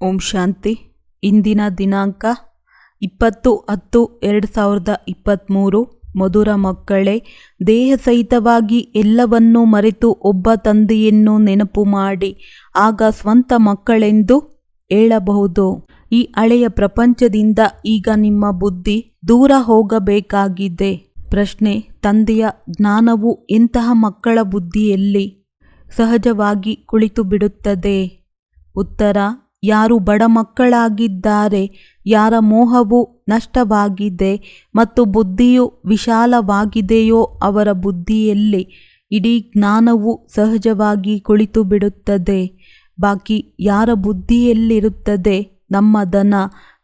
ಓಂ ಶಾಂತಿ. ಇಂದಿನ ದಿನಾಂಕ 20/10/2023. ಮಧುರ ಮಕ್ಕಳೇ, ದೇಹ ಸಹಿತವಾಗಿ ಎಲ್ಲವನ್ನೂ ಮರೆತು ಒಬ್ಬ ತಂದೆಯನ್ನು ನೆನಪು ಮಾಡಿ, ಆಗ ಸ್ವಂತ ಮಕ್ಕಳೆಂದು ಹೇಳಬಹುದು. ಈ ಹಳೆಯ ಪ್ರಪಂಚದಿಂದ ಈಗ ನಿಮ್ಮ ಬುದ್ಧಿ ದೂರ ಹೋಗಬೇಕಾಗಿದೆ. ಪ್ರಶ್ನೆ: ತಂದೆಯ ಜ್ಞಾನವು ಎಂತಹ ಮಕ್ಕಳ ಬುದ್ಧಿಯಲ್ಲಿ ಸಹಜವಾಗಿ ಕುಳಿತು ಬಿಡುತ್ತದೆ? ಉತ್ತರ: ಯಾರು ಬಡ ಮಕ್ಕಳಾಗಿದ್ದಾರೆ, ಯಾರ ಮೋಹವು ನಷ್ಟವಾಗಿದೆ ಮತ್ತು ಬುದ್ಧಿಯು ವಿಶಾಲವಾಗಿದೆಯೋ ಅವರ ಬುದ್ಧಿಯಲ್ಲಿ ಇಡೀ ಜ್ಞಾನವು ಸಹಜವಾಗಿ ಕುಳಿತು ಬಿಡುತ್ತದೆ. ಬಾಕಿ ಯಾರ ಬುದ್ಧಿಯಲ್ಲಿರುತ್ತದೆ ನಮ್ಮ ಧನ,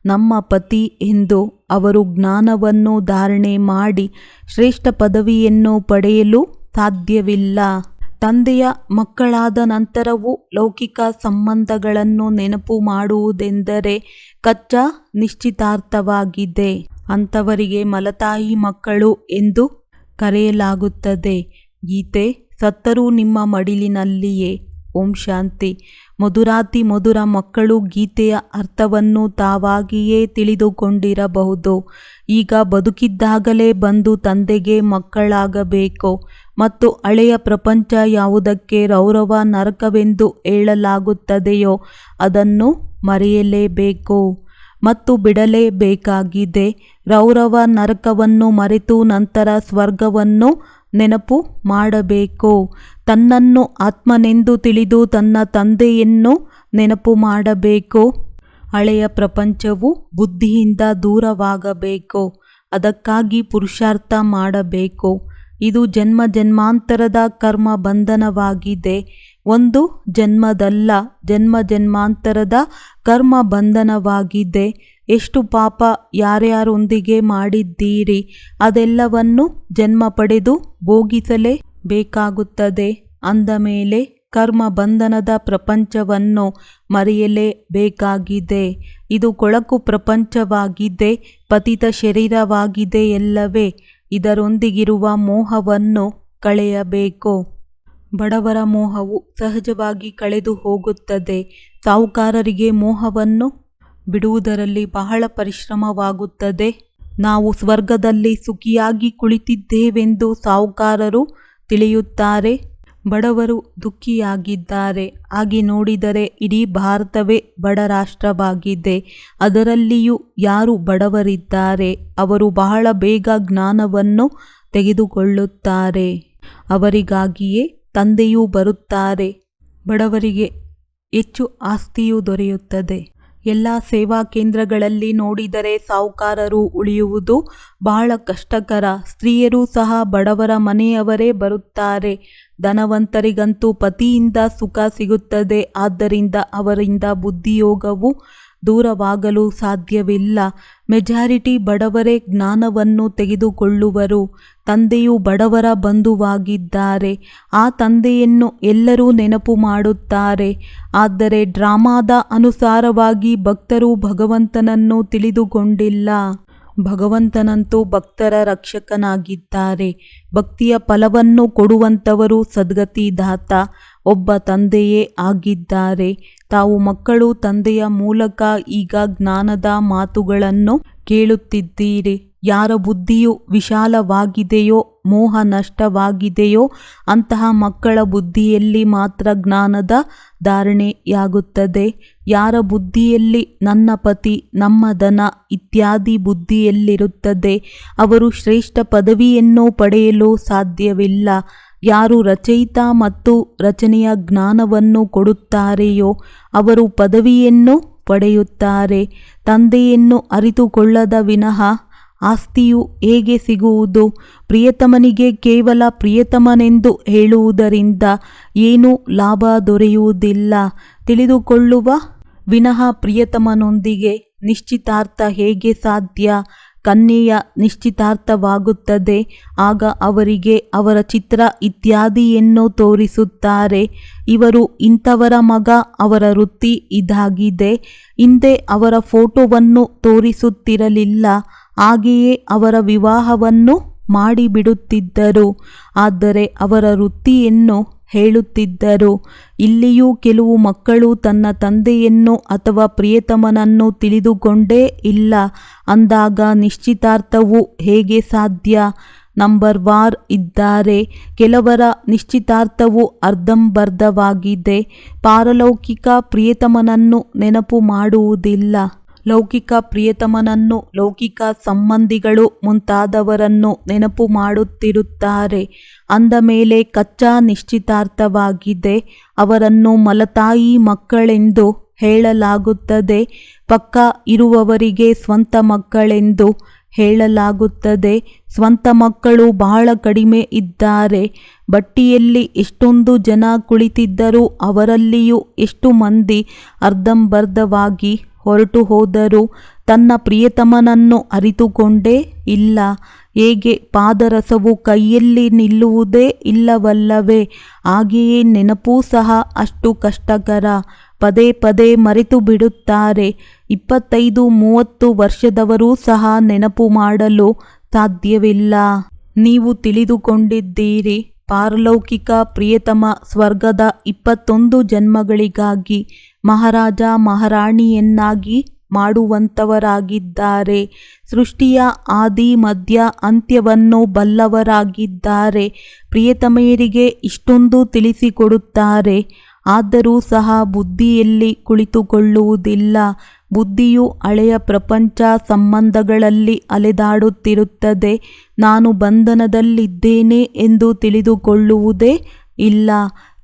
ನಮ್ಮ ಪತಿ ಎಂದು, ಅವರು ಜ್ಞಾನವನ್ನು ಧಾರಣೆ ಮಾಡಿ ಶ್ರೇಷ್ಠ ಪದವಿಯನ್ನು ಪಡೆಯಲು ಸಾಧ್ಯವಿಲ್ಲ. ತಂದೆಯ ಮಕ್ಕಳಾದ ನಂತರವೂ ಲೌಕಿಕ ಸಂಬಂಧಗಳನ್ನು ನೆನಪು ಮಾಡುವುದೆಂದರೆ ಕಚ್ಚಾ ನಿಶ್ಚಿತಾರ್ಥವಾಗಿದೆ. ಅಂಥವರಿಗೆ ಮಲತಾಯಿ ಮಕ್ಕಳು ಎಂದು ಕರೆಯಲಾಗುತ್ತದೆ. ಗೀತೆ: ಸತ್ತರೂ ನಿಮ್ಮ ಮಡಿಲಿನಲ್ಲಿಯೇ. ಓಂ ಶಾಂತಿ. ಮಧುರಾತಿ ಮಧುರ ಮಕ್ಕಳು ಗೀತೆಯ ಅರ್ಥವನ್ನು ತಾವಾಗಿಯೇ ತಿಳಿದುಕೊಂಡಿರಬಹುದು. ಈಗ ಬದುಕಿದ್ದಾಗಲೇ ಬಂದು ತಂದೆಗೆ ಮಕ್ಕಳಾಗಬೇಕು ಮತ್ತು ಹಳೆಯ ಪ್ರಪಂಚ ಯಾವುದಕ್ಕೆ ರೌರವ ನರಕವೆಂದು ಹೇಳಲಾಗುತ್ತದೆಯೋ ಅದನ್ನು ಮರೆಯಲೇಬೇಕು ಮತ್ತು ಬಿಡಲೇಬೇಕಾಗಿದೆ. ರೌರವ ನರಕವನ್ನು ಮರೆತು ನಂತರ ಸ್ವರ್ಗವನ್ನು ನೆನಪು ಮಾಡಬೇಕು. ತನ್ನನ್ನು ಆತ್ಮನೆಂದು ತಿಳಿದು ತನ್ನ ತಂದೆಯನ್ನು ನೆನಪು ಮಾಡಬೇಕು. ಹಳೆಯ ಪ್ರಪಂಚವು ಬುದ್ಧಿಯಿಂದ ದೂರವಾಗಬೇಕು. ಅದಕ್ಕಾಗಿ ಪುರುಷಾರ್ಥ ಮಾಡಬೇಕು. ಇದು ಜನ್ಮ ಜನ್ಮಾಂತರದ ಕರ್ಮ ಬಂಧನವಾಗಿದೆ. ಒಂದು ಜನ್ಮದಲ್ಲ, ಜನ್ಮ ಜನ್ಮಾಂತರದ ಕರ್ಮ ಬಂಧನವಾಗಿದೆ. ಎಷ್ಟು ಪಾಪ ಯಾರ್ಯಾರೊಂದಿಗೆ ಮಾಡಿದ್ದೀರಿ ಅದೆಲ್ಲವನ್ನು ಜನ್ಮ ಪಡೆದು ಭೋಗಿಸಲೇಬೇಕಾಗುತ್ತದೆ. ಅಂದ ಮೇಲೆ ಕರ್ಮ ಬಂಧನದ ಪ್ರಪಂಚವನ್ನು ಮರೆಯಲೇಬೇಕಾಗಿದೆ. ಇದು ಕೊಳಕು ಪ್ರಪಂಚವಾಗಿದೆ, ಪತಿತ ಶರೀರವಾಗಿದೆಯಲ್ಲವೇ. ಇದರೊಂದಿಗಿರುವ ಮೋಹವನ್ನು ಕಳೆಯಬೇಕು. ಬಡವರ ಮೋಹವು ಸಹಜವಾಗಿ ಕಳೆದು ಹೋಗುತ್ತದೆ. ಸಾಹುಕಾರರಿಗೆ ಮೋಹವನ್ನು ಬಿಡುವುದರಲ್ಲಿ ಬಹಳ ಪರಿಶ್ರಮವಾಗುತ್ತದೆ. ನಾವು ಸ್ವರ್ಗದಲ್ಲಿ ಸುಖಿಯಾಗಿ ಕುಳಿತಿದ್ದೇವೆಂದು ಸಾಹುಕಾರರು ತಿಳಿಯುತ್ತಾರೆ, ಬಡವರು ದುಃಖಿಯಾಗಿದ್ದಾರೆ. ಹಾಗೆ ನೋಡಿದರೆ ಇಡೀ ಭಾರತವೇ ಬಡ ರಾಷ್ಟ್ರವಾಗಿದೆ. ಅದರಲ್ಲಿಯೂ ಯಾರು ಬಡವರಿದ್ದಾರೆ ಅವರು ಬಹಳ ಬೇಗ ಜ್ಞಾನವನ್ನು ತೆಗೆದುಕೊಳ್ಳುತ್ತಾರೆ. ಅವರಿಗಾಗಿಯೇ ತಂದೆಯೂ ಬರುತ್ತಾರೆ. ಬಡವರಿಗೆ ಹೆಚ್ಚು ಆಸ್ತಿಯೂ ದೊರೆಯುತ್ತದೆ. ಎಲ್ಲ ಸೇವಾ ಕೇಂದ್ರಗಳಲ್ಲಿ ನೋಡಿದರೆ ಸಾಹುಕಾರರು ಉಳಿಯುವುದು ಬಹಳ ಕಷ್ಟಕರ. ಸ್ತ್ರೀಯರೂ ಸಹ ಬಡವರ ಮನೆಯವರೇ ಬರುತ್ತಾರೆ. ಧನವಂತರಿಗಂತೂ ಪತಿಯಿಂದ ಸುಖ ಸಿಗುತ್ತದೆ. ಆದ್ದರಿಂದ ಅವರಿಂದ ಬುದ್ಧಿಯೋಗವು ದೂರವಾಗಲು ಸಾಧ್ಯವಿಲ್ಲ. ಮೆಜಾರಿಟಿ ಬಡವರೇ ಜ್ಞಾನವನ್ನು ತೆಗೆದುಕೊಳ್ಳುವರು. ತಂದೆಯು ಬಡವರ ಬಂಧುವಾಗಿದ್ದಾರೆ. ಆ ತಂದೆಯನ್ನು ಎಲ್ಲರೂ ನೆನಪು ಮಾಡುತ್ತಾರೆ. ಆದರೆ ಡ್ರಾಮಾದ ಅನುಸಾರವಾಗಿ ಭಕ್ತರು ಭಗವಂತನನ್ನು ತಿಳಿದುಕೊಂಡಿಲ್ಲ. ಭಗವಂತನಂತೂ ಭಕ್ತರ ರಕ್ಷಕನಾಗಿದ್ದಾರೆ. ಭಕ್ತಿಯ ಫಲವನ್ನು ಕೊಡುವಂಥವರು ಸದ್ಗತಿದಾತ ಒಬ್ಬ ತಂದೆಯೇ ಆಗಿದ್ದಾರೆ. ತಾವು ಮಕ್ಕಳು ತಂದೆಯ ಮೂಲಕ ಈಗ ಜ್ಞಾನದ ಮಾತುಗಳನ್ನು ಕೇಳುತ್ತಿದ್ದೀರಿ. ಯಾರ ಬುದ್ಧಿಯು ವಿಶಾಲವಾಗಿದೆಯೋ, ಮೋಹ ನಷ್ಟವಾಗಿದೆಯೋ ಅಂತಹ ಮಕ್ಕಳ ಬುದ್ಧಿಯಲ್ಲಿ ಮಾತ್ರ ಜ್ಞಾನದ ಧಾರಣೆಯಾಗುತ್ತದೆ. ಯಾರ ಬುದ್ಧಿಯಲ್ಲಿ ನನ್ನ ಪತಿ, ನಮ್ಮ ಧನ ಇತ್ಯಾದಿ ಬುದ್ಧಿಯಲ್ಲಿರುತ್ತದೆ ಅವರು ಶ್ರೇಷ್ಠ ಪದವಿಯನ್ನು ಪಡೆಯಲು ಸಾಧ್ಯವಿಲ್ಲ. ಯಾರು ರಚಯಿತ ಮತ್ತು ರಚನೆಯ ಜ್ಞಾನವನ್ನು ಕೊಡುತ್ತಾರೆಯೋ ಅವರು ಪದವಿಯನ್ನು ಪಡೆಯುತ್ತಾರೆ. ತಂದೆಯನ್ನು ಅರಿತುಕೊಳ್ಳದ ವಿನಃ ಆಸ್ತಿಯು ಹೇಗೆ ಸಿಗುವುದು? ಪ್ರಿಯತಮನಿಗೆ ಕೇವಲ ಪ್ರಿಯತಮನೆಂದು ಹೇಳುವುದರಿಂದ ಏನೂ ಲಾಭ ದೊರೆಯುವುದಿಲ್ಲ. ತಿಳಿದುಕೊಳ್ಳುವ ವಿನಃ ಪ್ರಿಯತಮನೊಂದಿಗೆ ನಿಶ್ಚಿತಾರ್ಥ ಹೇಗೆ ಸಾಧ್ಯ? ಕನ್ಯೆಯ ನಿಶ್ಚಿತಾರ್ಥವಾಗುತ್ತದೆ. ಆಗ ಅವರಿಗೆ ಅವರ ಚಿತ್ರ ಇತ್ಯಾದಿಯನ್ನು ತೋರಿಸುತ್ತಾರೆ. ಇವರು ಇಂಥವರ ಮಗ, ಅವರ ವೃತ್ತಿ ಇದಾಗಿದೆ. ಹಿಂದೆ ಅವರ ಫೋಟೋವನ್ನು ತೋರಿಸುತ್ತಿರಲಿಲ್ಲ. ಹಾಗೆಯೇ ಅವರ ವಿವಾಹವನ್ನು ಮಾಡಿಬಿಡುತ್ತಿದ್ದರು. ಆದರೆ ಅವರ ವೃತ್ತಿಯನ್ನು ಹೇಳುತ್ತಿದ್ದರು. ಇಲ್ಲಿಯೂ ಕೆಲವು ಮಕ್ಕಳು ತನ್ನ ತಂದೆಯನ್ನು ಅಥವಾ ಪ್ರಿಯತಮನನ್ನು ತಿಳಿದುಕೊಂಡೇ ಇಲ್ಲ ಅಂದಾಗ ನಿಶ್ಚಿತಾರ್ಥವು ಹೇಗೆ ಸಾಧ್ಯ? ನಂಬರ್ ವಾರ್ ಇದ್ದಾರೆ. ಕೆಲವರ ನಿಶ್ಚಿತಾರ್ಥವು ಅರ್ಧಂಬರ್ಧವಾಗಿದೆ. ಪಾರಲೌಕಿಕ ಪ್ರಿಯತಮನನ್ನು ನೆನಪು ಮಾಡುವುದಿಲ್ಲ. ಲೌಕಿಕ ಪ್ರಿಯತಮನನ್ನು, ಲೌಕಿಕ ಸಂಬಂಧಿಗಳು ಮುಂತಾದವರನ್ನು ನೆನಪು ಮಾಡುತ್ತಿರುತ್ತಾರೆ. ಅಂದ ಮೇಲೆ ಕಚ್ಚಾ ನಿಶ್ಚಿತಾರ್ಥವಾಗಿದೆ. ಅವರನ್ನು ಮಲತಾಯಿ ಮಕ್ಕಳೆಂದು ಹೇಳಲಾಗುತ್ತದೆ. ಪಕ್ಕ ಇರುವವರಿಗೆ ಸ್ವಂತ ಮಕ್ಕಳೆಂದು ಹೇಳಲಾಗುತ್ತದೆ. ಸ್ವಂತ ಮಕ್ಕಳು ಬಹಳ ಕಡಿಮೆ ಇದ್ದಾರೆ. ಬಟ್ಟಿಯಲ್ಲಿ ಎಷ್ಟೊಂದು ಜನ ಕುಳಿತಿದ್ದರೂ ಅವರಲ್ಲಿಯೂ ಎಷ್ಟು ಮಂದಿ ಅರ್ಧಂಬರ್ಧವಾಗಿ ಹೊರಟು ಹೋದರು. ತನ್ನ ಪ್ರಿಯತಮನನ್ನು ಅರಿತುಕೊಂಡೇ ಇಲ್ಲ. ಹೇಗೆ ಪಾದರಸವು ಕೈಯಲ್ಲಿ ನಿಲ್ಲುವುದೇ ಇಲ್ಲವಲ್ಲವೇ, ಹಾಗೆಯೇ ನೆನಪೂ ಸಹ ಅಷ್ಟು ಕಷ್ಟಕರ. ಪದೇ ಪದೇ ಮರೆತು ಬಿಡುತ್ತಾರೆ. 25-30 ವರ್ಷದವರೂ ಸಹ ನೆನಪು ಮಾಡಲು ಸಾಧ್ಯವಿಲ್ಲ. ನೀವು ತಿಳಿದುಕೊಂಡಿದ್ದೀರಿ, ಪಾರಲೌಕಿಕ ಪ್ರಿಯತಮ ಸ್ವರ್ಗದ 21 ಜನ್ಮಗಳಿಗಾಗಿ ಮಹಾರಾಜ ಮಹಾರಾಣಿಯನ್ನಾಗಿ ಮಾಡುವಂಥವರಾಗಿದ್ದಾರೆ. ಸೃಷ್ಟಿಯ ಆದಿ ಮಧ್ಯ ಅಂತ್ಯವನ್ನು ಬಲ್ಲವರಾಗಿದ್ದಾರೆ. ಪ್ರಿಯತಮೆಯರಿಗೆ ಇಷ್ಟೊಂದು ತಿಳಿಸಿಕೊಡುತ್ತಾರೆ. ಆದರೂ ಸಹ ಬುದ್ಧಿಯಲ್ಲಿ ಕುಳಿತುಕೊಳ್ಳುವುದಿಲ್ಲ. ಬುದ್ಧಿಯು ಹಳೆಯ ಪ್ರಪಂಚ ಸಂಬಂಧಗಳಲ್ಲಿ ಅಲೆದಾಡುತ್ತಿರುತ್ತದೆ. ನಾನು ಬಂಧನದಲ್ಲಿದ್ದೇನೆ ಎಂದು ತಿಳಿದುಕೊಳ್ಳುವುದೇ ಇಲ್ಲ.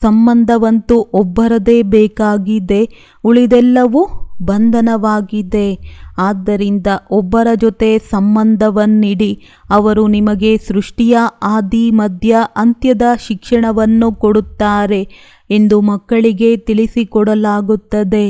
ಸಂಬಂಧವಂತೂ ಒಬ್ಬರದೇ ಬೇಕಾಗಿದೆ, ಉಳಿದೆಲ್ಲವೂ ಬಂಧನವಾಗಿದೆ. ಆದ್ದರಿಂದ ಒಬ್ಬರ ಜೊತೆ ಸಂಬಂಧವನ್ನಿಡಿ. ಅವರು ನಿಮಗೆ ಸೃಷ್ಟಿಯ ಆದಿ ಮಧ್ಯ ಅಂತ್ಯದ ಶಿಕ್ಷಣವನ್ನು ಕೊಡುತ್ತಾರೆ ಎಂದು ಮಕ್ಕಳಿಗೆ ತಿಳಿಸಿಕೊಡಲಾಗುತ್ತದೆ.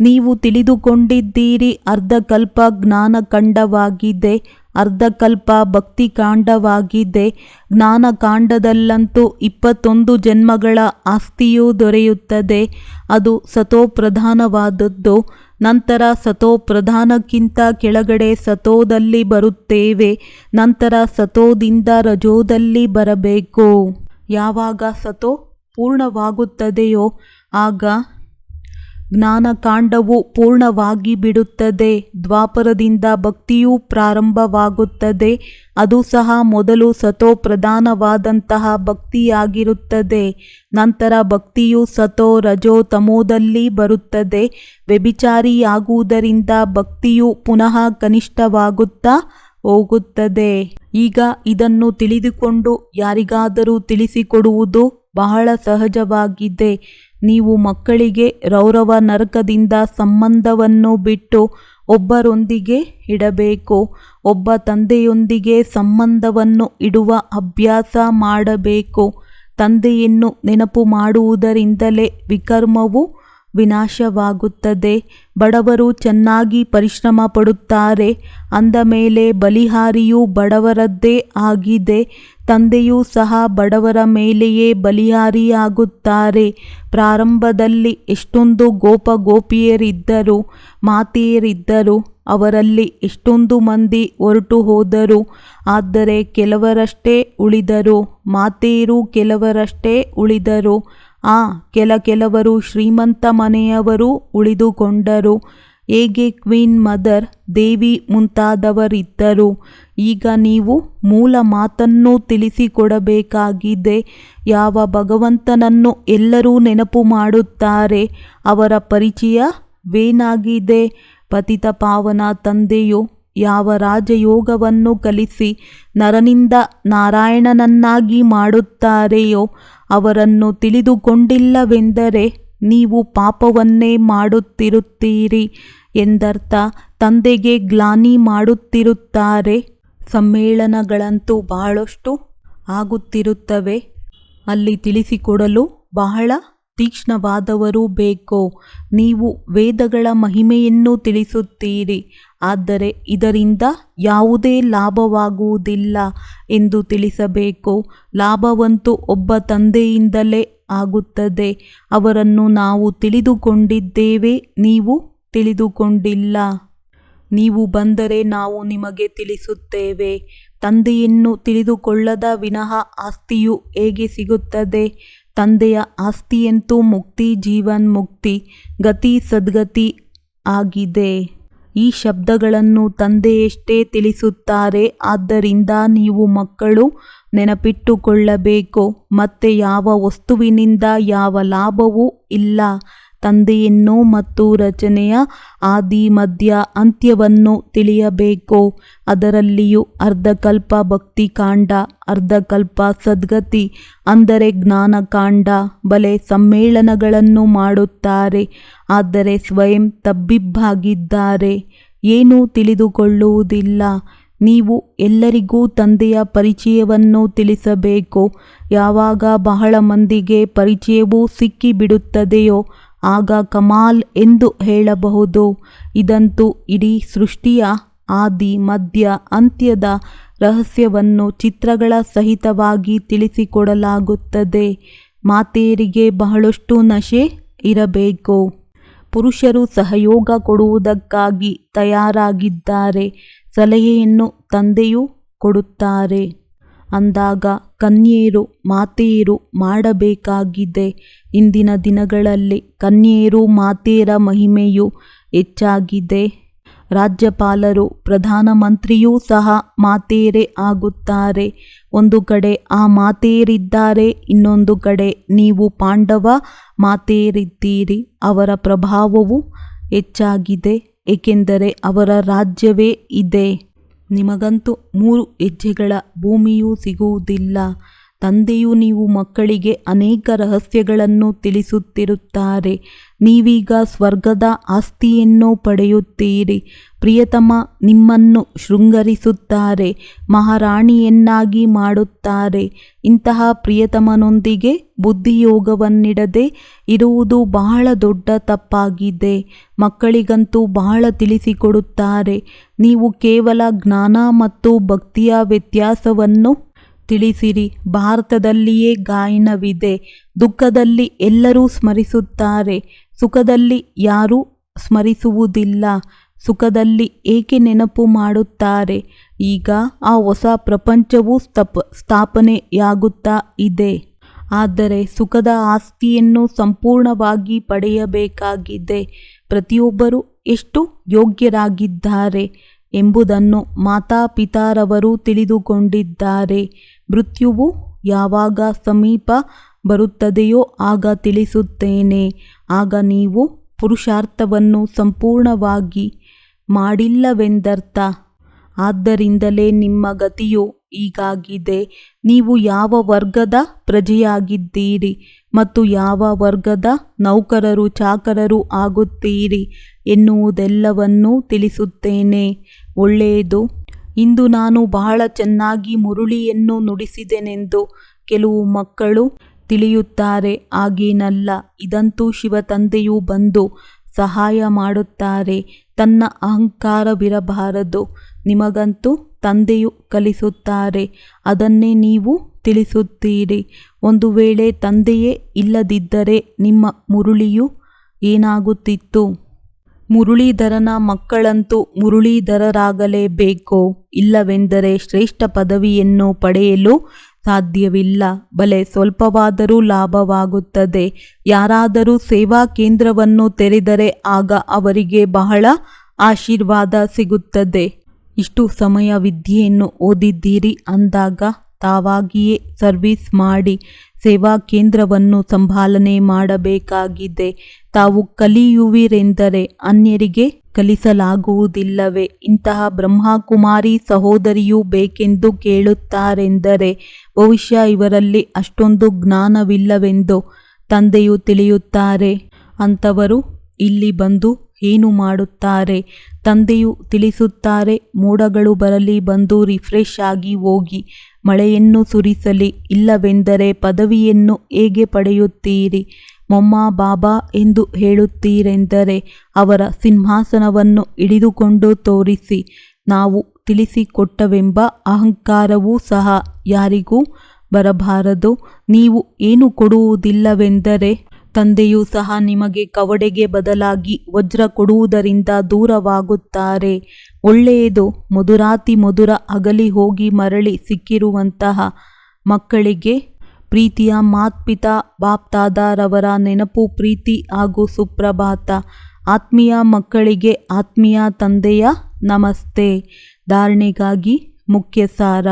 ನೀವು ತಿಳಿದುಕೊಂಡಿದ್ದೀರಿ, ಅರ್ಧಕಲ್ಪ ಜ್ಞಾನಕಾಂಡವಾಗಿದೆ, ಅರ್ಧಕಲ್ಪ ಭಕ್ತಿಕಾಂಡವಾಗಿದೆ. ಜ್ಞಾನಕಾಂಡದಲ್ಲಂತೂ 21 ಜನ್ಮಗಳ ಆಸ್ತಿಯೂ ದೊರೆಯುತ್ತದೆ. ಅದು ಸತೋಪ್ರಧಾನವಾದದ್ದು. ನಂತರ ಸತೋಪ್ರಧಾನಕ್ಕಿಂತ ಕೆಳಗಡೆ ಸತೋದಲ್ಲಿ ಬರುತ್ತೇವೆ. ನಂತರ ಸತೋದಿಂದ ರಜೋದಲ್ಲಿ ಬರಬೇಕು. ಯಾವಾಗ ಸತೋ ಪೂರ್ಣವಾಗುತ್ತದೆಯೋ ಆಗ ಜ್ಞಾನಕಾಂಡವು ಪೂರ್ಣವಾಗಿ ಬಿಡುತ್ತದೆ. ದ್ವಾಪರದಿಂದ ಭಕ್ತಿಯೂ ಪ್ರಾರಂಭವಾಗುತ್ತದೆ. ಅದು ಸಹ ಮೊದಲು ಸತೋಪ್ರಧಾನವಾದಂತಹ ಭಕ್ತಿಯಾಗಿರುತ್ತದೆ. ನಂತರ ಭಕ್ತಿಯು ಸತೋ ರಜೋ ತಮೋದಲ್ಲಿ ಬರುತ್ತದೆ. ವ್ಯಭಿಚಾರಿಯಾಗುವುದರಿಂದ ಭಕ್ತಿಯು ಪುನಃ ಕನಿಷ್ಠವಾಗುತ್ತಾ ಹೋಗುತ್ತದೆ. ಈಗ ಇದನ್ನು ತಿಳಿದುಕೊಂಡು ಯಾರಿಗಾದರೂ ತಿಳಿಸಿಕೊಡುವುದು ಬಹಳ ಸಹಜವಾಗಿದೆ. ನೀವು ಮಕ್ಕಳಿಗೆ ರೌರವ ನರಕದಿಂದ ಸಂಬಂಧವನ್ನು ಬಿಟ್ಟು ಒಬ್ಬರೊಂದಿಗೆ ಇಡಬೇಕು. ಒಬ್ಬ ತಂದೆಯೊಂದಿಗೆ ಸಂಬಂಧವನ್ನು ಇಡುವ ಅಭ್ಯಾಸ ಮಾಡಬೇಕು. ತಂದೆಯನ್ನು ನೆನಪು ಮಾಡುವುದರಿಂದಲೇ ವಿಕರ್ಮವು ವಿನಾಶವಾಗುತ್ತದೆ. ಬಡವರು ಚೆನ್ನಾಗಿ ಪರಿಶ್ರಮ ಪಡುತ್ತಾರೆ. ಅಂದ ಮೇಲೆ ಬಲಿಹಾರಿಯೂ ಬಡವರದ್ದೇ ಆಗಿದೆ. ತಂದೆಯೂ ಸಹ ಬಡವರ ಮೇಲೆಯೇ ಬಲಿಹಾರಿಯಾಗುತ್ತಾರೆ. ಪ್ರಾರಂಭದಲ್ಲಿ ಎಷ್ಟೊಂದು ಗೋಪಿಯರಿದ್ದರು, ಮಾತೆಯರಿದ್ದರು. ಅವರಲ್ಲಿ ಎಷ್ಟೊಂದು ಮಂದಿ ಹೊರಟು ಹೋದರು. ಆದರೆ ಕೆಲವರಷ್ಟೇ ಉಳಿದರು. ಮಾತೆಯರು ಕೆಲವರಷ್ಟೇ ಉಳಿದರು. ಕೆಲವರು ಶ್ರೀಮಂತ ಮನೆಯವರು ಉಳಿದುಕೊಂಡರು. ಹೇಗೆ ಕ್ವೀನ್ ಮದರ್, ದೇವಿ ಮುಂತಾದವರಿದ್ದರು. ಈಗ ನೀವು ಮೂಲ ಮಾತನ್ನು ತಿಳಿಸಿಕೊಡಬೇಕಾಗಿದೆ. ಯಾವ ಭಗವಂತನನ್ನು ಎಲ್ಲರೂ ನೆನಪು ಮಾಡುತ್ತಾರೆ, ಅವರ ಪರಿಚಯವೇನಾಗಿದೆ? ಪತಿತ ಪಾವನ ತಂದೆಯು ಯಾವ ರಾಜಯೋಗವನ್ನು ಕಲಿಸಿ ನರನಿಂದ ನಾರಾಯಣನನ್ನಾಗಿ ಮಾಡುತ್ತಾರೆಯೋ ಅವರನ್ನು ತಿಳಿದುಕೊಂಡಿಲ್ಲವೆಂದರೆ ನೀವು ಪಾಪವನ್ನೇ ಮಾಡುತ್ತಿರುತ್ತೀರಿ ಎಂದರ್ಥ. ತಂದೆಗೆ ಗ್ಲಾನಿ ಮಾಡುತ್ತಿರುತ್ತಾರೆ. ಸಮ್ಮೇಳನಗಳಂತೂ ಬಹಳಷ್ಟು ಆಗುತ್ತಿರುತ್ತವೆ. ಅಲ್ಲಿ ತಿಳಿಸಿಕೊಡಲು ಬಹಳ ತೀಕ್ಷ್ಣವಾದವರು ಬೇಕು. ನೀವು ವೇದಗಳ ಮಹಿಮೆಯನ್ನು ತಿಳಿಸುತ್ತೀರಿ, ಆದರೆ ಇದರಿಂದ ಯಾವುದೇ ಲಾಭವಾಗುವುದಿಲ್ಲ ಎಂದು ತಿಳಿಸಬೇಕು. ಲಾಭವಂತೂ ಒಬ್ಬ ತಂದೆಯಿಂದಲೇ ಆಗುತ್ತದೆ. ಅವರನ್ನು ನಾವು ತಿಳಿದುಕೊಂಡಿದ್ದೇವೆ, ನೀವು ತಿಳಿದುಕೊಂಡಿಲ್ಲ. ನೀವು ಬಂದರೆ ನಾವು ನಿಮಗೆ ತಿಳಿಸುತ್ತೇವೆ. ತಂದೆಯನ್ನು ತಿಳಿದುಕೊಳ್ಳದ ವಿನಃ ಆಸ್ತಿಯು ಹೇಗೆ ಸಿಗುತ್ತದೆ? ತಂದೆಯ ಆಸ್ತಿಯಂತೂ ಮುಕ್ತಿ, ಜೀವನ್ಮುಕ್ತಿ, ಗತಿ ಸದ್ಗತಿ ಆಗಿದೆ. ಈ ಶಬ್ದಗಳನ್ನು ತಂದೆಯಷ್ಟೇ ತಿಳಿಸುತ್ತಾರೆ. ಆದ್ದರಿಂದ ನೀವು ಮಕ್ಕಳು ನೆನಪಿಟ್ಟುಕೊಳ್ಳಬೇಕು, ಮತ್ತೆ ಯಾವ ವಸ್ತುವಿನಿಂದ ಯಾವ ಲಾಭವೂ ಇಲ್ಲ. ತಂದೆಯನ್ನು ಮತ್ತು ರಚನೆಯ ಆದಿ ಮಧ್ಯ ಅಂತ್ಯವನ್ನು ತಿಳಿಯಬೇಕು. ಅದರಲ್ಲಿಯೂ ಅರ್ಧಕಲ್ಪ ಭಕ್ತಿಕಾಂಡ, ಅರ್ಧಕಲ್ಪ ಸದ್ಗತಿ ಅಂದರೆ ಜ್ಞಾನಕಾಂಡ. ಬಲೆ ಸಮ್ಮೇಳನಗಳನ್ನು ಮಾಡುತ್ತಾರೆ, ಆದರೆ ಸ್ವಯಂ ತಬ್ಬಿಬ್ಬಾಗಿದ್ದಾರೆ. ಏನೂ ತಿಳಿದುಕೊಳ್ಳುವುದಿಲ್ಲ. ನೀವು ಎಲ್ಲರಿಗೂ ತಂದೆಯ ಪರಿಚಯವನ್ನು ತಿಳಿಸಬೇಕು. ಯಾವಾಗ ಬಹಳ ಮಂದಿಗೆ ಪರಿಚಯವೂ ಸಿಕ್ಕಿಬಿಡುತ್ತದೆಯೋ ಆಗ ಕಮಾಲ್ ಎಂದು ಹೇಳಬಹುದು. ಇದಂತೂ ಇಡೀ ಸೃಷ್ಟಿಯ ಆದಿ ಮಧ್ಯ ಅಂತ್ಯದ ರಹಸ್ಯವನ್ನು ಚಿತ್ರಗಳ ಸಹಿತವಾಗಿ ತಿಳಿಸಿಕೊಡಲಾಗುತ್ತದೆ. ಮಾತೆಯರಿಗೆ ಬಹಳಷ್ಟು ನಶೆ ಇರಬೇಕು. ಪುರುಷರು ಸಹಯೋಗ ಕೊಡುವುದಕ್ಕಾಗಿ ತಯಾರಾಗಿದ್ದಾರೆ. ಸಲಹೆಯನ್ನು ತಂದೆಯೂ ಕೊಡುತ್ತಾರೆ. ಅಂದಾಗ ಕನ್ಯೆಯರು ಮಾತೆಯರು ಮಾಡಬೇಕಾಗಿದೆ. ಇಂದಿನ ದಿನಗಳಲ್ಲಿ ಕನ್ಯೆಯರು ಮಾತೆಯರ ಮಹಿಮೆಯು ಹೆಚ್ಚಾಗಿದೆ. ರಾಜ್ಯಪಾಲರು, ಪ್ರಧಾನಮಂತ್ರಿಯೂ ಸಹ ಮಾತೆಯರೇ ಆಗುತ್ತಾರೆ. ಒಂದು ಕಡೆ ಆ ಮಾತೆಯರಿದ್ದಾರೆ, ಇನ್ನೊಂದು ಕಡೆ ನೀವು ಪಾಂಡವ ಮಾತೆಯರಿದ್ದೀರಿ. ಅವರ ಪ್ರಭಾವವು ಹೆಚ್ಚಾಗಿದೆ, ಏಕೆಂದರೆ ಅವರ ರಾಜ್ಯವೇ ಇದೆ. ನಿಮಗಂತೂ 3 ಹೆಜ್ಜೆಗಳ ಭೂಮಿಯೂ ಸಿಗುವುದಿಲ್ಲ. ತಂದೆಯು ನೀವು ಮಕ್ಕಳಿಗೆ ಅನೇಕ ರಹಸ್ಯಗಳನ್ನು ತಿಳಿಸುತ್ತಿರುತ್ತಾರೆ. ನೀವೀಗ ಸ್ವರ್ಗದ ಆಸ್ತಿಯನ್ನು ಪಡೆಯುತ್ತೀರಿ. ಪ್ರಿಯತಮ ನಿಮ್ಮನ್ನು ಶೃಂಗರಿಸುತ್ತಾರೆ, ಮಹಾರಾಣಿಯನ್ನಾಗಿ ಮಾಡುತ್ತಾರೆ. ಇಂತಹ ಪ್ರಿಯತಮನೊಂದಿಗೆ ಬುದ್ಧಿಯೋಗವನ್ನಿಡದೆ ಇರುವುದು ಬಹಳ ದೊಡ್ಡ ತಪ್ಪಾಗಿದೆ. ಮಕ್ಕಳಿಗಂತೂ ಬಹಳ ತಿಳಿಸಿಕೊಡುತ್ತಾರೆ. ನೀವು ಕೇವಲ ಜ್ಞಾನ ಮತ್ತು ಭಕ್ತಿಯ ವ್ಯತ್ಯಾಸವನ್ನು ತಿಳಿಸಿರಿ. ಭಾರತದಲ್ಲಿಯೇ ಗಾಯನವಿದೆ. ದುಃಖದಲ್ಲಿ ಎಲ್ಲರೂ ಸ್ಮರಿಸುತ್ತಾರೆ, ಸುಖದಲ್ಲಿ ಯಾರೂ ಸ್ಮರಿಸುವುದಿಲ್ಲ. ಸುಖದಲ್ಲಿ ಏಕೆ ನೆನಪು ಮಾಡುತ್ತಾರೆ? ಈಗ ಆ ಹೊಸ ಪ್ರಪಂಚವು ಸ್ಥಾಪನೆಯಾಗುತ್ತಾ ಇದೆ. ಆದರೆ ಸುಖದ ಆಸ್ತಿಯನ್ನು ಸಂಪೂರ್ಣವಾಗಿ ಪಡೆಯಬೇಕಾಗಿದೆ. ಪ್ರತಿಯೊಬ್ಬರೂ ಎಷ್ಟು ಯೋಗ್ಯರಾಗಿದ್ದಾರೆ ಎಂಬುದನ್ನು ಮಾತಾಪಿತಾರವರು ತಿಳಿದುಕೊಂಡಿದ್ದಾರೆ. ಮೃತ್ಯುವು ಯಾವಾಗ ಸಮೀಪ ಬರುತ್ತದೆಯೋ ಆಗ ತಿಳಿಸುತ್ತೇನೆ. ಆಗ ನೀವು ಪುರುಷಾರ್ಥವನ್ನು ಸಂಪೂರ್ಣವಾಗಿ ಮಾಡಿಲ್ಲವೆಂದರ್ಥ. ಆದ್ದರಿಂದಲೇ ನಿಮ್ಮ ಗತಿಯು ಹೀಗಾಗಿದೆ. ನೀವು ಯಾವ ವರ್ಗದ ಪ್ರಜೆಯಾಗಿದ್ದೀರಿ ಮತ್ತು ಯಾವ ವರ್ಗದ ನೌಕರರು ಚಾಕರರು ಆಗುತ್ತೀರಿ ಎನ್ನುವುದೆಲ್ಲವನ್ನೂ ತಿಳಿಸುತ್ತೇನೆ. ಒಳ್ಳೆಯದು. ಇಂದು ನಾನು ಬಹಳ ಚೆನ್ನಾಗಿ ಮುರುಳಿಯನ್ನು ನುಡಿಸಿದೆನೆಂದು ಕೆಲವು ಮಕ್ಕಳು ತಿಳಿಯುತ್ತಾರೆ. ಹಾಗೇನಲ್ಲ. ಇದಂತೂ ಶಿವತಂದೆಯು ಬಂದು ಸಹಾಯ ಮಾಡುತ್ತಾರೆ. ತನ್ನ ಅಹಂಕಾರವಿರಬಾರದು. ನಿಮಗಂತೂ ತಂದೆಯು ಕಲಿಸುತ್ತಾರೆ, ಅದನ್ನೇ ನೀವು ತಿಳಿಸುತ್ತೀರಿ. ಒಂದು ವೇಳೆ ತಂದೆಯೇ ಇಲ್ಲದಿದ್ದರೆ ನಿಮ್ಮ ಮುರುಳಿಯು ಏನಾಗುತ್ತಿತ್ತು? ಮುರುಳೀಧರನ ಮಕ್ಕಳಂತೂ ಮುರುಳೀಧರರಾಗಲೇಬೇಕು. ಇಲ್ಲವೆಂದರೆ ಶ್ರೇಷ್ಠ ಪದವಿಯನ್ನು ಪಡೆಯಲು ಸಾಧ್ಯವಿಲ್ಲ. ಬಲೆ ಸ್ವಲ್ಪವಾದರೂ ಲಾಭವಾಗುತ್ತದೆ. ಯಾರಾದರೂ ಸೇವಾ ಕೇಂದ್ರವನ್ನು ತೆರೆದರೆ ಆಗ ಅವರಿಗೆ ಬಹಳ ಆಶೀರ್ವಾದ ಸಿಗುತ್ತದೆ. ಇಷ್ಟು ಸಮಯ ವಿದ್ಯೆಯನ್ನು ಓದಿದ್ದೀರಿ ಅಂದಾಗ ತಾವಾಗಿಯೇ ಸರ್ವಿಸ್ ಮಾಡಿ ಸೇವಾ ಕೇಂದ್ರವನ್ನು ಸಂಭಾಲನೆ ಮಾಡಬೇಕಾಗಿದೆ. ತಾವು ಕಲಿಯುವಿರೆಂದರೆ ಅನ್ಯರಿಗೆ ಕಲಿಸಲಾಗುವುದಿಲ್ಲವೇ? ಇಂತಹ ಬ್ರಹ್ಮಕುಮಾರಿ ಸಹೋದರಿಯೂ ಬೇಕೆಂದು ಕೇಳುತ್ತಾರೆಂದರೆ ಬಹುಶಃ ಇವರಲ್ಲಿ ಅಷ್ಟೊಂದು ಜ್ಞಾನವಿಲ್ಲವೆಂದು ತಂದೆಯು ತಿಳಿಯುತ್ತಾರೆ. ಅಂಥವರು ಇಲ್ಲಿ ಬಂದು ಏನು ಮಾಡುತ್ತಾರೆ? ತಂದೆಯು ತಿಳಿಸುತ್ತಾರೆ, ಮೋಡಗಳು ಬರಲಿ, ಬಂದು ರಿಫ್ರೆಶ್ ಆಗಿ ಹೋಗಿ. ಮಳೆಯನ್ನು ಸುರಿಸಲಿ, ಇಲ್ಲವೆಂದರೆ ಪದವಿಯನ್ನು ಹೇಗೆ ಪಡೆಯುತ್ತೀರಿ? ಮೊಮ್ಮ ಬಾಬಾ ಎಂದು ಹೇಳುತ್ತೀರೆಂದರೆ ಅವರ ಸಿಂಹಾಸನವನ್ನು ಹಿಡಿದುಕೊಂಡು ತೋರಿಸಿ. ನಾವು ತಿಳಿಸಿಕೊಟ್ಟವೆಂಬ ಅಹಂಕಾರವೂ ಸಹ ಯಾರಿಗೂ ಬರಬಾರದು. ನೀವು ಏನು ಕೊಡುವುದಿಲ್ಲವೆಂದರೆ ತಂದೆಯೂ ಸಹ ನಿಮಗೆ ಕವಡೆಗೆ ಬದಲಾಗಿ ವಜ್ರ ಕೊಡುವುದರಿಂದ ದೂರವಾಗುತ್ತಾರೆ. ಒಳ್ಳೆಯದು. ಮಧುರಾತಿ ಮಧುರ ಅಗಲಿ ಹೋಗಿ ಮರಳಿ ಸಿಕ್ಕಿರುವಂತಹ ಮಕ್ಕಳಿಗೆ ಪ್ರೀತಿಯ ಮಾತ್ಪಿತಾ ಬಾಪ್ದಾದಾರವರ ನೆನಪು, ಪ್ರೀತಿ ಹಾಗೂ ಸುಪ್ರಭಾತ. ಆತ್ಮೀಯ ಮಕ್ಕಳಿಗೆ ಆತ್ಮೀಯ ತಂದೆಯ ನಮಸ್ತೆ. ಧಾರಣೆಗಾಗಿ ಮುಖ್ಯ ಸಾರ.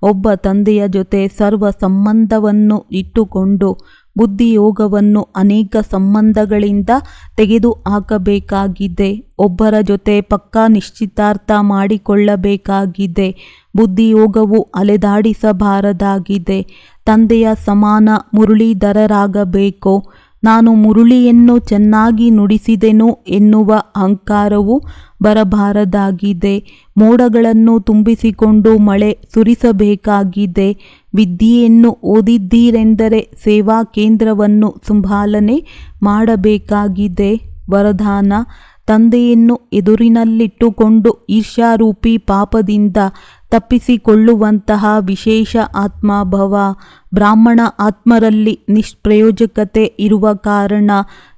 ಒಬ್ಬ ತಂದೆಯ ಜೊತೆ ಸರ್ವ ಸಂಬಂಧವನ್ನು ಇಟ್ಟುಕೊಂಡು ಬುದ್ಧಿಯೋಗವನ್ನು ಅನೇಕ ಸಂಬಂಧಗಳಿಂದ ತೆಗೆದು ಹಾಕಬೇಕಾಗಿದೆ. ಒಬ್ಬರ ಜೊತೆ ಪಕ್ಕಾ ನಿಶ್ಚಿತಾರ್ಥ ಮಾಡಿಕೊಳ್ಳಬೇಕಾಗಿದೆ. ಬುದ್ಧಿಯೋಗವು ಅಲೆದಾಡಿಸಬಾರದಾಗಿದೆ. ತಂದೆಯ ಸಮಾನ ಮುರಳೀಧರರಾಗಬೇಕು. ನಾನು ಮುರಳಿಯನ್ನು ಚೆನ್ನಾಗಿ ನುಡಿಸಿದೆನು ಎನ್ನುವ ಅಹಂಕಾರವು ಬರಬಾರದಾಗಿದೆ. ಮೋಡಗಳನ್ನು ತುಂಬಿಸಿಕೊಂಡು ಮಳೆ ಸುರಿಸಬೇಕಾಗಿದೆ. ವಿದ್ಯೆಯನ್ನು ಓದಿದ್ದೀರೆಂದರೆ ಸೇವಾ ಕೇಂದ್ರವನ್ನು ಸಂಭಾಲನೆ ಮಾಡಬೇಕಾಗಿದೆ. ವರದಾನ: ತಂದೆಯನ್ನು ಎದುರಿನಲ್ಲಿಟ್ಟುಕೊಂಡು ಈರ್ಷ್ಯಾರೂಪಿ ಪಾಪದಿಂದ ತಪ್ಪಿಸಿಕೊಳ್ಳುವಂತಹ ವಿಶೇಷ ಆತ್ಮಭವ. ಬ್ರಾಹ್ಮಣ ಆತ್ಮರಲ್ಲಿ ನಿಷ್ಪ್ರಯೋಜಕತೆ ಇರುವ ಕಾರಣ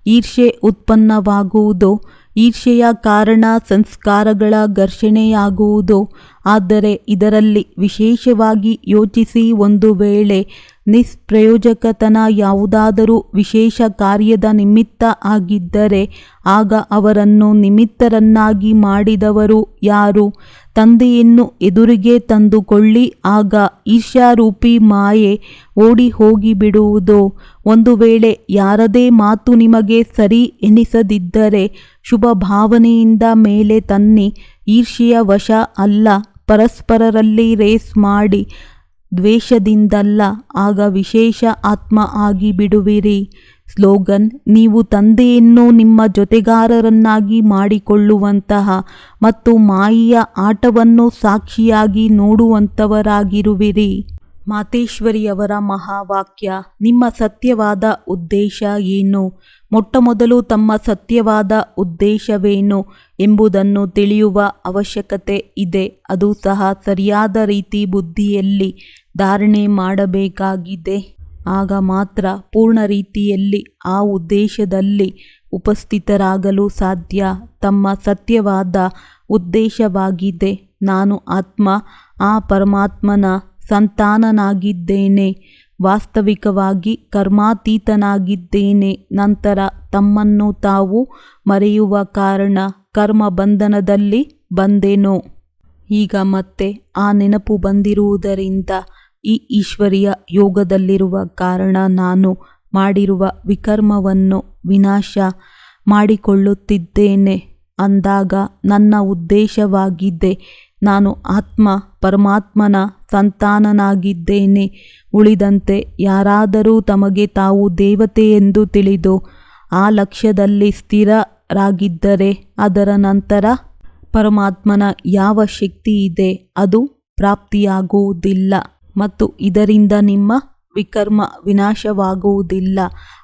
ಈರ್ಷೆ ಉತ್ಪನ್ನವಾಗುವುದು. ಈರ್ಷೆಯ ಕಾರಣ ಸಂಸ್ಕಾರಗಳ ಘರ್ಷಣೆಯಾಗುವುದು. ಆದರೆ ಇದರಲ್ಲಿ ವಿಶೇಷವಾಗಿ ಯೋಚಿಸಿ, ಒಂದು ವೇಳೆ ನಿಷ್ಪ್ರಯೋಜಕತನ ಯಾವುದಾದರೂ ವಿಶೇಷ ಕಾರ್ಯದ ನಿಮಿತ್ತ ಆಗಿದ್ದರೆ ಆಗ ಅವರನ್ನು ನಿಮಿತ್ತರನ್ನಾಗಿ ಮಾಡಿದವರು ಯಾರು? ತಂದೆಯನ್ನು ಎದುರಿಗೆ ತಂದುಕೊಳ್ಳಿ, ಆಗ ಈರ್ಷ್ಯಾರೂಪಿ ಮಾಯೆ ಓಡಿ ಹೋಗಿಬಿಡುವುದು. ಒಂದು ವೇಳೆ ಯಾರದೇ ಮಾತು ನಿಮಗೆ ಸರಿ ಎನಿಸದಿದ್ದರೆ ಶುಭ ಭಾವನೆಯಿಂದ ಮೇಲೆ ತನ್ನಿ. ಈರ್ಷೆಯ ವಶ ಅಲ್ಲ, ಪರಸ್ಪರರಲ್ಲಿ ರೇಸ್ ಮಾಡಿ, ದ್ವೇಷದಿಂದಲ್ಲ, ಆಗ ವಿಶೇಷ ಆತ್ಮ ಆಗಿಬಿಡುವಿರಿ. ಸ್ಲೋಗನ್: ನೀವು ತಂದೆಯನ್ನು ನಿಮ್ಮ ಜೊತೆಗಾರರನ್ನಾಗಿ ಮಾಡಿಕೊಳ್ಳುವಂತಹ ಮತ್ತು ಮಾಯೆಯ ಆಟವನ್ನು ಸಾಕ್ಷಿಯಾಗಿ ನೋಡುವಂಥವರಾಗಿರುವಿರಿ. ಮಾತೇಶ್ವರಿಯವರ ಮಹಾವಾಕ್ಯ: ನಿಮ್ಮ ಸತ್ಯವಾದ ಉದ್ದೇಶ ಏನು? ಮೊಟ್ಟಮೊದಲು ತಮ್ಮ ಸತ್ಯವಾದ ಉದ್ದೇಶವೇನು ಎಂಬುದನ್ನು ತಿಳಿಯುವ ಅವಶ್ಯಕತೆ ಇದೆ. ಅದು ಸಹ ಸರಿಯಾದ ರೀತಿ ಬುದ್ಧಿಯಲ್ಲಿ ಧಾರಣೆ ಮಾಡಬೇಕಾಗಿದೆ. ಆಗ ಮಾತ್ರ ಪೂರ್ಣ ರೀತಿಯಲ್ಲಿ ಆ ಉದ್ದೇಶದಲ್ಲಿ ಉಪಸ್ಥಿತರಾಗಲು ಸಾಧ್ಯ. ತಮ್ಮ ಸತ್ಯವಾದ ಉದ್ದೇಶವಾಗಿದೆ: ನಾನು ಆತ್ಮ, ಆ ಪರಮಾತ್ಮನ ಸಂತಾನನಾಗಿದ್ದೇನೆ. ವಾಸ್ತವಿಕವಾಗಿ ಕರ್ಮಾತೀತನಾಗಿದ್ದೇನೆ. ನಂತರ ತಮ್ಮನ್ನು ತಾವು ಮರೆಯುವ ಕಾರಣ ಕರ್ಮ ಬಂಧನದಲ್ಲಿ ಬಂದೆನು. ಈಗ ಮತ್ತೆ ಆ ನೆನಪು ಬಂದಿರುವುದರಿಂದ ಈ ಈಶ್ವರೀಯ ಯೋಗದಲ್ಲಿರುವ ಕಾರಣ ನಾನು ಮಾಡಿರುವ ವಿಕರ್ಮವನ್ನು ವಿನಾಶ ಮಾಡಿಕೊಳ್ಳುತ್ತಿದ್ದೇನೆ ಅಂದಾಗ ನನ್ನ ಉದ್ದೇಶವಾಗಿದೆ: ನಾನು ಆತ್ಮ, ಪರಮಾತ್ಮನ ಸಂತಾನನಾಗಿದ್ದೇನೆ. ಉಳಿದಂತೆ ಯಾರಾದರೂ ತಮಗೆ ತಾವು ದೇವತೆ ಎಂದು ತಿಳಿದು ಆ ಲಕ್ಷ್ಯದಲ್ಲಿ ಸ್ಥಿರರಾಗಿದ್ದರೆ ಅದರ ನಂತರ ಪರಮಾತ್ಮನ ಯಾವ ಶಕ್ತಿ ಇದೆ ಅದು ಪ್ರಾಪ್ತಿಯಾಗುವುದಿಲ್ಲ ಮತ್ತು ಇದರಿಂದ ನಿಮ್ಮ ವಿಕರ್ಮ ವಿನಾಶವಾಗುವುದಿಲ್ಲ.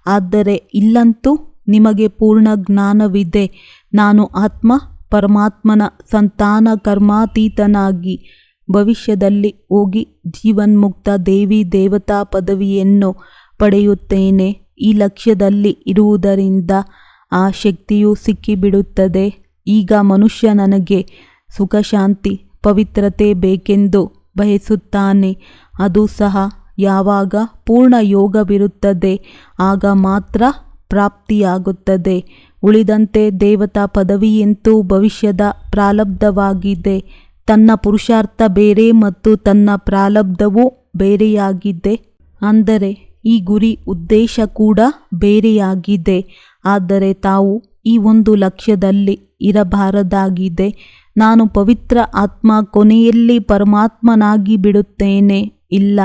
ಆದರೆ ಇಲ್ಲಂತೂ ನಿಮಗೆ ಪೂರ್ಣ ಜ್ಞಾನವಿದೆ. ನಾನು ಆತ್ಮ, ಪರಮಾತ್ಮನ ಸಂತಾನ, ಕರ್ಮಾತೀತನಾಗಿ ಭವಿಷ್ಯದಲ್ಲಿ ಹೋಗಿ ಜೀವನ್ಮುಕ್ತ ದೇವಿ ದೇವತಾ ಪದವಿಯನ್ನು ಪಡೆಯುತ್ತೇನೆ. ಈ ಲಕ್ಷ್ಯದಲ್ಲಿ ಇರುವುದರಿಂದ ಆ ಶಕ್ತಿಯು ಸಿಕ್ಕಿಬಿಡುತ್ತದೆ. ಈಗ ಮನುಷ್ಯ ನನಗೆ ಸುಖ, ಶಾಂತಿ, ಪವಿತ್ರತೆ ಬೇಕೆಂದು ಬಯಸುತ್ತಾನೆ. ಅದು ಸಹ ಯಾವಾಗ ಪೂರ್ಣ ಯೋಗವಿರುತ್ತದೆ ಆಗ ಮಾತ್ರ ಪ್ರಾಪ್ತಿಯಾಗುತ್ತದೆ. ಉಳಿದಂತೆ ದೇವತಾ ಪದವಿಯಂತೂ ಭವಿಷ್ಯದ ಪ್ರಾರಬ್ಧವಾಗಿದೆ. ತನ್ನ ಪುರುಷಾರ್ಥ ಬೇರೆ ಮತ್ತು ತನ್ನ ಪ್ರಾರಬ್ಧವೂ ಬೇರೆಯಾಗಿದೆ. ಅಂದರೆ ಈ ಗುರಿ ಉದ್ದೇಶ ಕೂಡ ಬೇರೆಯಾಗಿದೆ. ಆದರೆ ತಾವು ಈ ಒಂದು ಲಕ್ಷ್ಯದಲ್ಲಿ ಇರಬಾರದಾಗಿದೆ: ನಾನು ಪವಿತ್ರ ಆತ್ಮ, ಕೊನೆಯಲ್ಲಿ ಪರಮಾತ್ಮನಾಗಿ ಬಿಡುತ್ತೇನೆ. ಇಲ್ಲ,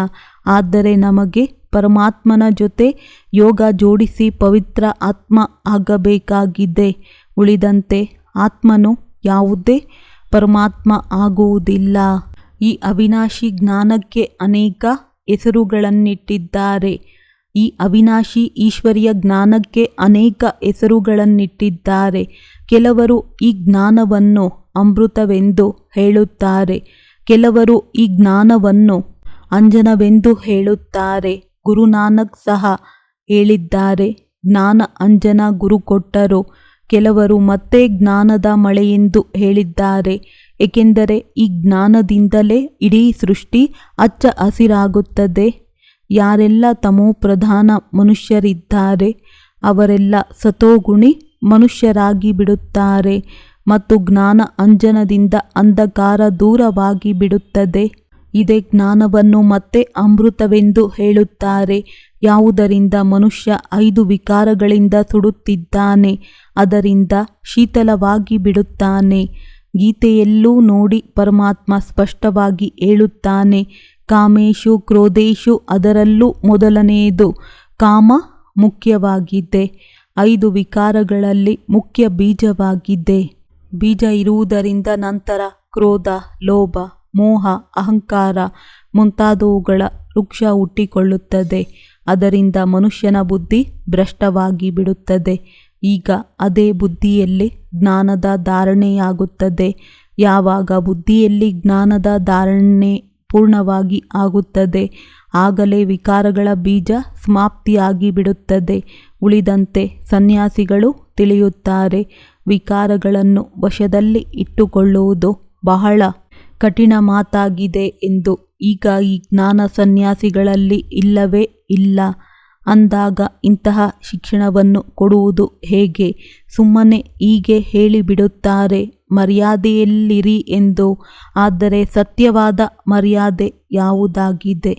ಆದರೆ ನಮಗೆ ಪರಮಾತ್ಮನ ಜೊತೆ ಯೋಗ ಜೋಡಿಸಿ ಪವಿತ್ರ ಆತ್ಮ ಆಗಬೇಕಾಗಿದೆ. ಉಳಿದಂತೆ ಆತ್ಮನು ಯಾವುದೇ ಪರಮಾತ್ಮ ಆಗುವುದಿಲ್ಲ. ಈ ಅವಿನಾಶಿ ಜ್ಞಾನಕ್ಕೆ ಅನೇಕ ಹೆಸರುಗಳನ್ನಿಟ್ಟಿದ್ದಾರೆ. ಈ ಅವಿನಾಶಿ ಈಶ್ವರೀಯ ಜ್ಞಾನಕ್ಕೆ ಅನೇಕ ಹೆಸರುಗಳನ್ನಿಟ್ಟಿದ್ದಾರೆ. ಕೆಲವರು ಈ ಜ್ಞಾನವನ್ನು ಅಮೃತವೆಂದು ಹೇಳುತ್ತಾರೆ. ಕೆಲವರು ಈ ಜ್ಞಾನವನ್ನು ಅಂಜನವೆಂದು ಹೇಳುತ್ತಾರೆ. ಗುರುನಾನಕ್ ಸಹ ಹೇಳಿದ್ದಾರೆ, ಜ್ಞಾನ ಅಂಜನ ಗುರು ಕೊಟ್ಟರು. ಕೆಲವರು ಮತ್ತೆ ಜ್ಞಾನದ ಮಳೆಯೆಂದು ಹೇಳಿದ್ದಾರೆ. ಏಕೆಂದರೆ ಈ ಜ್ಞಾನದಿಂದಲೇ ಇಡೀ ಸೃಷ್ಟಿ ಹಚ್ಚ ಹಸಿರಾಗುತ್ತದೆ. ಯಾರೆಲ್ಲ ತಮೋಪ್ರಧಾನ ಮನುಷ್ಯರಿದ್ದಾರೆ ಅವರೆಲ್ಲ ಸತೋಗುಣಿ ಮನುಷ್ಯರಾಗಿ ಬಿಡುತ್ತಾರೆ ಮತ್ತು ಜ್ಞಾನ ಅಂಜನದಿಂದ ಅಂಧಕಾರ ದೂರವಾಗಿ ಬಿಡುತ್ತದೆ. ಇದೇ ಜ್ಞಾನವನ್ನು ಮತ್ತೆ ಅಮೃತವೆಂದು ಹೇಳುತ್ತಾರೆ. ಯಾವುದರಿಂದ ಮನುಷ್ಯ 5 ವಿಕಾರಗಳಿಂದ ಸುಡುತ್ತಿದ್ದಾನೆ ಅದರಿಂದ ಶೀತಲವಾಗಿ ಬಿಡುತ್ತಾನೆ. ಗೀತೆಯಲ್ಲೂ ನೋಡಿ ಪರಮಾತ್ಮ ಸ್ಪಷ್ಟವಾಗಿ ಹೇಳುತ್ತಾನೆ, ಕಾಮೇಶು ಕ್ರೋಧೇಶು ಅದರಲ್ಲೂ ಮೊದಲನೆಯದು ಕಾಮ ಮುಖ್ಯವಾಗಿದೆ. 5 ವಿಕಾರಗಳಲ್ಲಿ ಮುಖ್ಯ ಬೀಜವಾಗಿದೆ. ಬೀಜ ಇರುವುದರಿಂದ ನಂತರ ಕ್ರೋಧ, ಲೋಭ, ಮೋಹ, ಅಹಂಕಾರ ಮುಂತಾದವುಗಳ ವೃಕ್ಷ ಹುಟ್ಟಿಕೊಳ್ಳುತ್ತದೆ. ಅದರಿಂದ ಮನುಷ್ಯನ ಬುದ್ಧಿ ಭ್ರಷ್ಟವಾಗಿ ಬಿಡುತ್ತದೆ. ಈಗ ಅದೇ ಬುದ್ಧಿಯಲ್ಲಿ ಜ್ಞಾನದ ಧಾರಣೆಯಾಗುತ್ತದೆ. ಯಾವಾಗ ಬುದ್ಧಿಯಲ್ಲಿ ಜ್ಞಾನದ ಧಾರಣೆ ಪೂರ್ಣವಾಗಿ ಆಗುತ್ತದೆ ಆಗಲೇ ವಿಕಾರಗಳ ಬೀಜ ಸಮಾಪ್ತಿಯಾಗಿ ಬಿಡುತ್ತದೆ. ಉಳಿದಂತೆ ಸನ್ಯಾಸಿಗಳು ತಿಳಿಯುತ್ತಾರೆ, ವಿಕಾರಗಳನ್ನು ವಶದಲ್ಲಿ ಇಟ್ಟುಕೊಳ್ಳುವುದು ಬಹಳ ಕಠಿಣ ಮಾತಾಗಿದೆ ಎಂದು. ಈಗ ಈ ಜ್ಞಾನ ಸನ್ಯಾಸಿಗಳಲ್ಲಿ ಇಲ್ಲವೇ ಇಲ್ಲ ಅಂದಾಗ ಇಂತಹ ಶಿಕ್ಷಣವನ್ನು ಕೊಡುವುದು ಹೇಗೆ? ಸುಮ್ಮನೆ ಹೀಗೆ ಹೇಳಿಬಿಡುತ್ತಾರೆ, ಮರ್ಯಾದೆಯಲ್ಲಿರಿ ಎಂದು. ಆದರೆ ಸತ್ಯವಾದ ಮರ್ಯಾದೆ ಯಾವುದಾಗಿದೆ?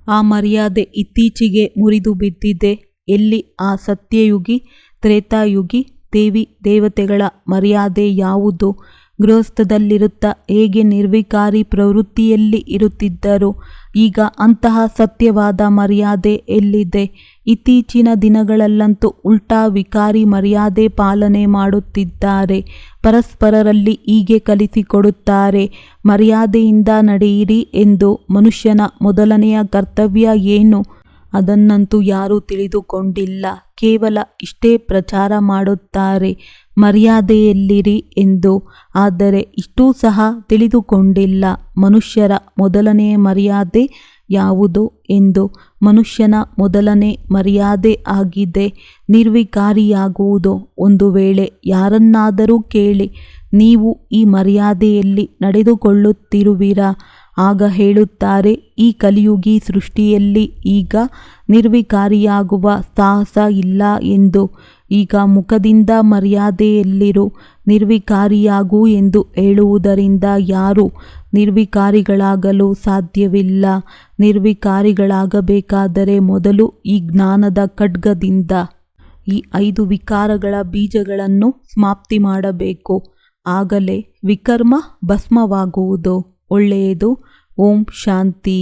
ಆ ಮರ್ಯಾದೆ ಇತ್ತೀಚೆಗೆ ಮುರಿದು ಬಿದ್ದಿದೆ. ಎಲ್ಲಿ ಆ ಸತ್ಯಯುಗಿ ತ್ರೇತಾಯುಗಿ ದೇವಿ ದೇವತೆಗಳ ಮರ್ಯಾದೆ ಯಾವುದು? ಗೃಹಸ್ಥದಲ್ಲಿರುತ್ತಾ ಹೇಗೆ ನಿರ್ವಿಕಾರಿ ಪ್ರವೃತ್ತಿಯಲ್ಲಿ ಇರುತ್ತಿದ್ದರು, ಈಗ ಅಂತಹ ಸತ್ಯವಾದ ಮರ್ಯಾದೆ ಎಲ್ಲಿದೆ? ಇತ್ತೀಚಿನ ದಿನಗಳಲ್ಲಂತೂ ಉಲ್ಟಾ ವಿಕಾರಿ ಮರ್ಯಾದೆ ಪಾಲನೆ ಮಾಡುತ್ತಿದ್ದಾರೆ. ಪರಸ್ಪರರಲ್ಲಿ ಹೀಗೆ ಕಲಿಸಿಕೊಡುತ್ತಾರೆ, ಮರ್ಯಾದೆಯಿಂದ ನಡೆಯಿರಿ ಎಂದು. ಮನುಷ್ಯನ ಮೊದಲನೆಯ ಕರ್ತವ್ಯ ಏನು? ಅದನ್ನಂತೂ ಯಾರೂ ತಿಳಿದುಕೊಂಡಿಲ್ಲ. ಕೇವಲ ಇಷ್ಟೇ ಪ್ರಚಾರ ಮಾಡುತ್ತಾರೆ, ಮರ್ಯಾದೆಯಲ್ಲಿರಿ ಎಂದು. ಆದರೆ ಇಷ್ಟೂ ಸಹ ತಿಳಿದುಕೊಂಡಿಲ್ಲ ಮನುಷ್ಯರ ಮೊದಲನೇ ಮರ್ಯಾದೆ ಯಾವುದು ಎಂದು. ಮನುಷ್ಯನ ಮೊದಲನೇ ಮರ್ಯಾದೆ ಆಗಿದೆ ನಿರ್ವಿಕಾರಿಯಾಗುವುದು. ಒಂದು ವೇಳೆ ಯಾರನ್ನಾದರೂ ಕೇಳಿ, ನೀವು ಈ ಮರ್ಯಾದೆಯಲ್ಲಿ ನಡೆದುಕೊಳ್ಳುತ್ತಿರುವಿರಾ? ಆಗ ಹೇಳುತ್ತಾರೆ, ಈ ಕಲಿಯುಗಿ ಸೃಷ್ಟಿಯಲ್ಲಿ ಈಗ ನಿರ್ವಿಕಾರಿಯಾಗುವ ಸಾಹಸ ಇಲ್ಲ ಎಂದು. ಈಗ ಮುಖದಿಂದ ಮರ್ಯಾದೆಯಲ್ಲಿರು, ನಿರ್ವಿಕಾರಿಯಾಗು ಎಂದು ಹೇಳುವುದರಿಂದ ಯಾರೂ ನಿರ್ವಿಕಾರಿಗಳಾಗಲು ಸಾಧ್ಯವಿಲ್ಲ. ನಿರ್ವಿಕಾರಿಗಳಾಗಬೇಕಾದರೆ ಮೊದಲು ಈ ಜ್ಞಾನದ ಖಡ್ಗದಿಂದ ಈ 5 ವಿಕಾರಗಳ ಬೀಜಗಳನ್ನು ಸಮಾಪ್ತಿ ಮಾಡಬೇಕು. ಆಗಲೇ ವಿಕರ್ಮ ಭಸ್ಮವಾಗುವುದು. ಒಳ್ಳೆಯದು. ಓಂ ಶಾಂತಿ.